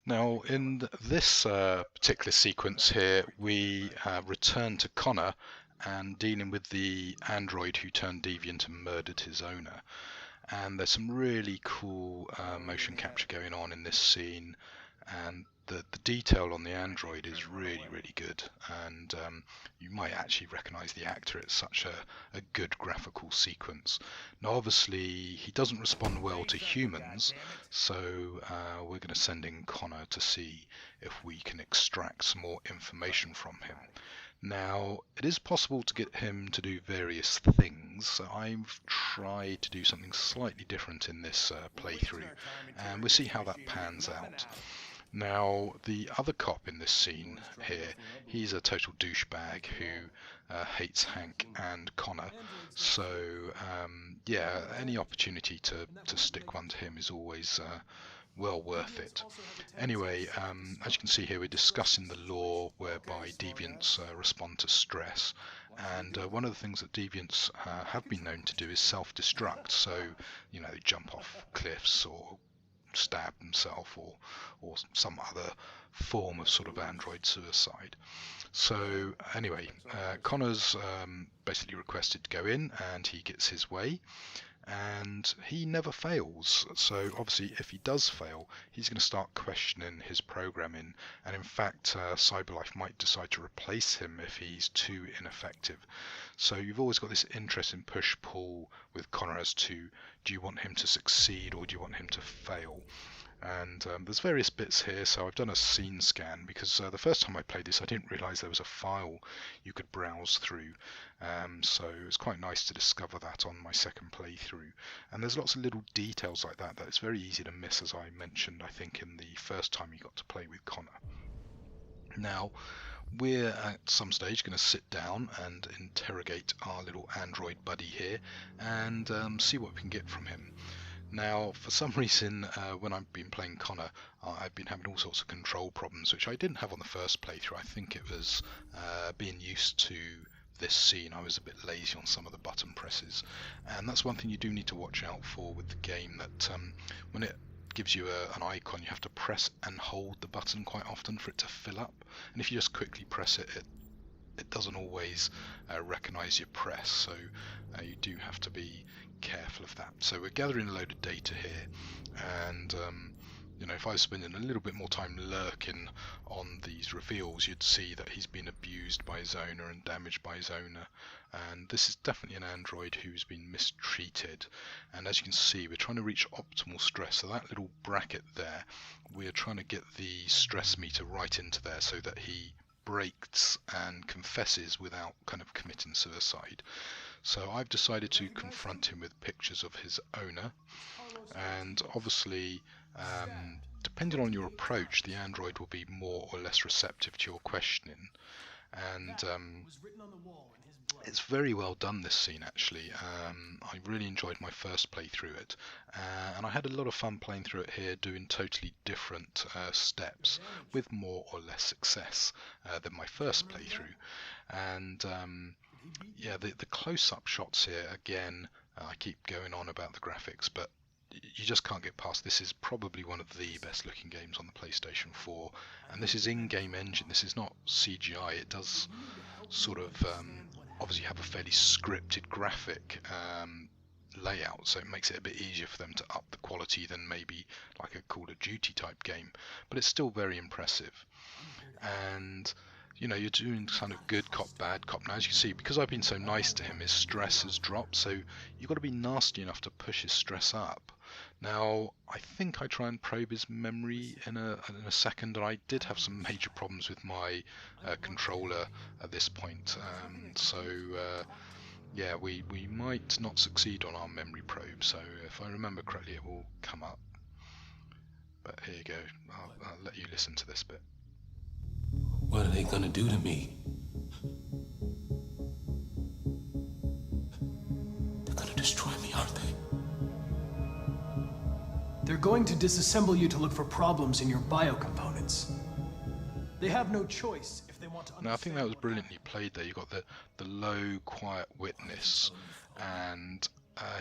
Now, in this particular sequence here, we return to Connor and dealing with the android who turned deviant and murdered his owner. And there's some really cool motion capture going on in this scene, and the detail on the android is really good, and you might actually recognize the actor. It's such a good graphical sequence. Now obviously he doesn't respond well to humans, so we're going to send in Connor to see if we can extract some more information from him. Now, it is possible to get him to do various things, so I've tried to do something slightly different in this playthrough, and we'll see how that pans out. Now, the other cop in this scene here, he's a total douchebag who hates Hank and Connor, so yeah, any opportunity to stick one to him is always well worth it. Anyway, as you can see here, we're discussing the law whereby deviants respond to stress, and one of the things that deviants have been known to do is self-destruct. So, you know, they jump off cliffs or stab themselves, or some other form of sort of android suicide. So anyway, Connor's basically requested to go in, and he gets his way, and he never fails. So obviously if he does fail, he's going to start questioning his programming, and in fact Cyberlife might decide to replace him if he's too ineffective. So you've always got this interesting push-pull with Connor as to, do you want him to succeed or do you want him to fail? And there's various bits here, so I've done a scene scan because the first time I played this I didn't realise there was a file you could browse through, so it was quite nice to discover that on my second playthrough. And there's lots of little details like that it's very easy to miss, as I mentioned I think in the first time you got to play with Connor. Now we're at some stage going to sit down and interrogate our little android buddy here and see what we can get from him. Now, for some reason, when I've been playing Connor, I've been having all sorts of control problems, which I didn't have on the first playthrough. I think it was being used to this scene. I was a bit lazy on some of the button presses, and that's one thing you do need to watch out for with the game, that when it gives you an icon, you have to press and hold the button quite often for it to fill up, and if you just quickly press it, it doesn't always recognize your press, so you do have to be careful of that. So we're gathering a load of data here, and you know, if I was spending a little bit more time lurking on these reveals, you'd see that he's been abused by his owner and damaged by his owner, and this is definitely an android who's been mistreated. And as you can see, we're trying to reach optimal stress, so that little bracket there, we're trying to get the stress meter right into there so that he breaks and confesses without kind of committing suicide. So I've decided to confront him with pictures of his owner, and obviously depending on your approach, the android will be more or less receptive to your questioning, and it's very well done, this scene actually. I really enjoyed my first play through it, and I had a lot of fun playing through it here, doing totally different steps with more or less success than my first playthrough. And yeah, the close-up shots here, again, I keep going on about the graphics, but you just can't get past. This is probably one of the best looking games on the PlayStation 4, and this is in-game engine, this is not CGI. It does sort of obviously have a fairly scripted graphic layout, so it makes it a bit easier for them to up the quality than maybe like a Call of Duty type game, but it's still very impressive. And you know, you're doing kind of good cop, bad cop. Now, as you see, because I've been so nice to him, his stress has dropped, so you've got to be nasty enough to push his stress up. Now, I think I try and probe his memory in a second, and I did have some major problems with my controller at this point, so yeah, we might not succeed on our memory probe, so if I remember correctly it will come up. But here you go, I'll let you listen to this bit. What are they gonna do to me? They're gonna destroy me, aren't they? They're going to disassemble you to look for problems in your biocomponents. They have no choice if they want to understand. Now, I think that was brilliantly played there. You got the low, quiet witness, and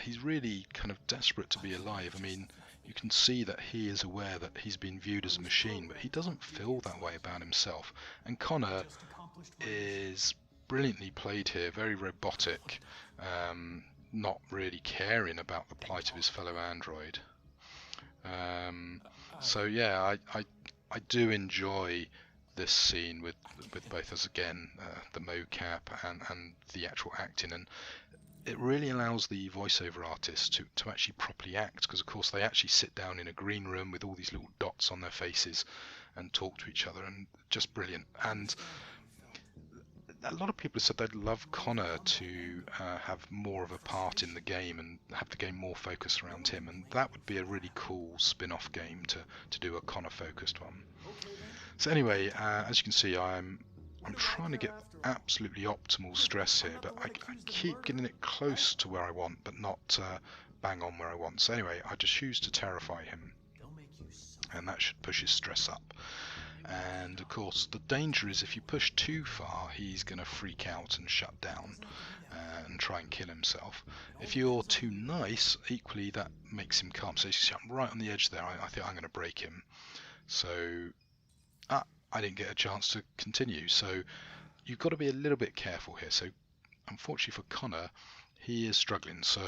he's really kind of desperate to be alive. I mean, you can see that he is aware that he's been viewed as a machine, but he doesn't feel that way about himself. And Connor is brilliantly played here, very robotic, not really caring about the plight of his fellow android. So yeah, I do enjoy this scene with both us again, the mocap and the actual acting, and it really allows the voiceover artists to actually properly act, because of course they actually sit down in a green room with all these little dots on their faces and talk to each other, and just brilliant. And a lot of people have said they'd love Connor to have more of a part in the game and have the game more focused around him, and that would be a really cool spin-off game to do a Connor focused one. So anyway, as you can see, I'm trying to get absolutely optimal stress here, but I keep getting it close to where I want, but not bang on where I want. So anyway, I just choose to terrify him, and that should push his stress up. And of course, the danger is if you push too far, he's going to freak out and shut down and try and kill himself. If you're too nice, equally that makes him calm. So you see, I'm right on the edge there. I think I'm going to break him. So I didn't get a chance to continue. So you've got to be a little bit careful here. So unfortunately for Connor, he is struggling. So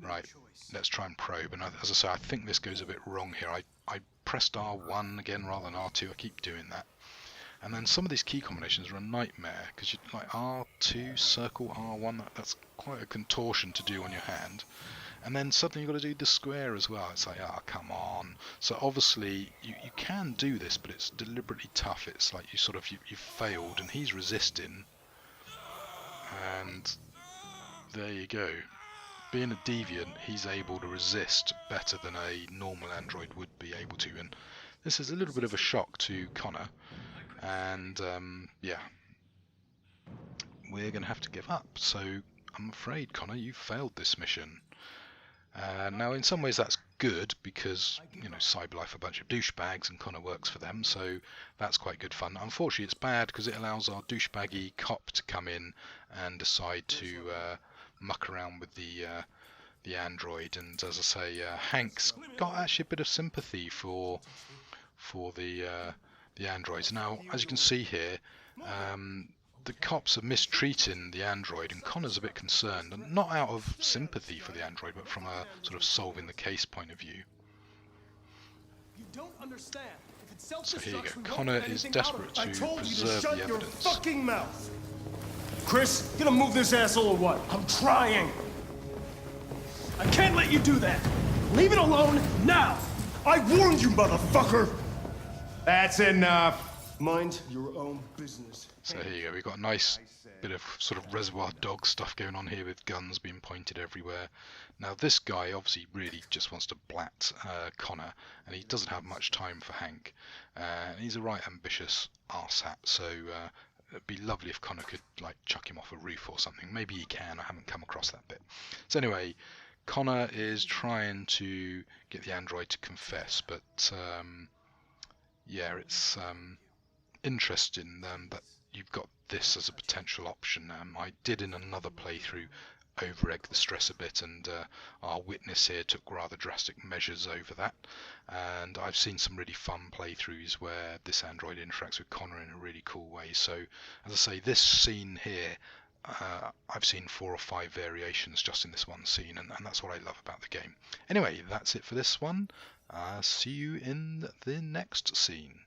right, let's try and probe. And as I say, I think this goes a bit wrong here. I pressed R1 again rather than R2. I keep doing that. And then some of these key combinations are a nightmare, because you like R2, circle, R1, that's quite a contortion to do on your hand. And then suddenly you've got to do the square as well. It's like, come on. So obviously you can do this, but it's deliberately tough. It's like you've failed, and he's resisting. And there you go. Being a deviant, he's able to resist better than a normal android would be able to. And this is a little bit of a shock to Connor. And yeah, we're going to have to give up. So I'm afraid, Connor, you've failed this mission. Now, in some ways that's good, because, you know, Cyberlife are a bunch of douchebags and Connor works for them, so that's quite good fun. Unfortunately, it's bad because it allows our douchebaggy cop to come in and decide to muck around with the android. And as I say, Hank's got actually a bit of sympathy for the androids. Now, as you can see here, the cops are mistreating the android, and Connor's a bit concerned, and not out of sympathy for the android, but from a sort of solving the case point of view. You don't understand. If it's So here you go. Connor is desperate to preserve the evidence. Your fucking mouth. Chris, you gonna move this asshole or what? I'm trying. I can't let you do that. Leave it alone now. I warned you, motherfucker. That's enough. Mind your own business. So here you go, we've got a nice bit of sort of Reservoir Dog stuff going on here, with guns being pointed everywhere. Now this guy obviously really just wants to blat Connor, and he doesn't have much time for Hank. And he's a right ambitious arsehat, so it'd be lovely if Connor could like chuck him off a roof or something. Maybe he can, I haven't come across that bit. So anyway, Connor is trying to get the android to confess, but yeah, it's interesting that you've got this as a potential option. I did in another playthrough over-egg the stress a bit, and our witness here took rather drastic measures over that, and I've seen some really fun playthroughs where this android interacts with Connor in a really cool way. So as I say, this scene here, I've seen 4 or 5 variations just in this one scene, and that's what I love about the game. Anyway, that's it for this one. See you in the next scene.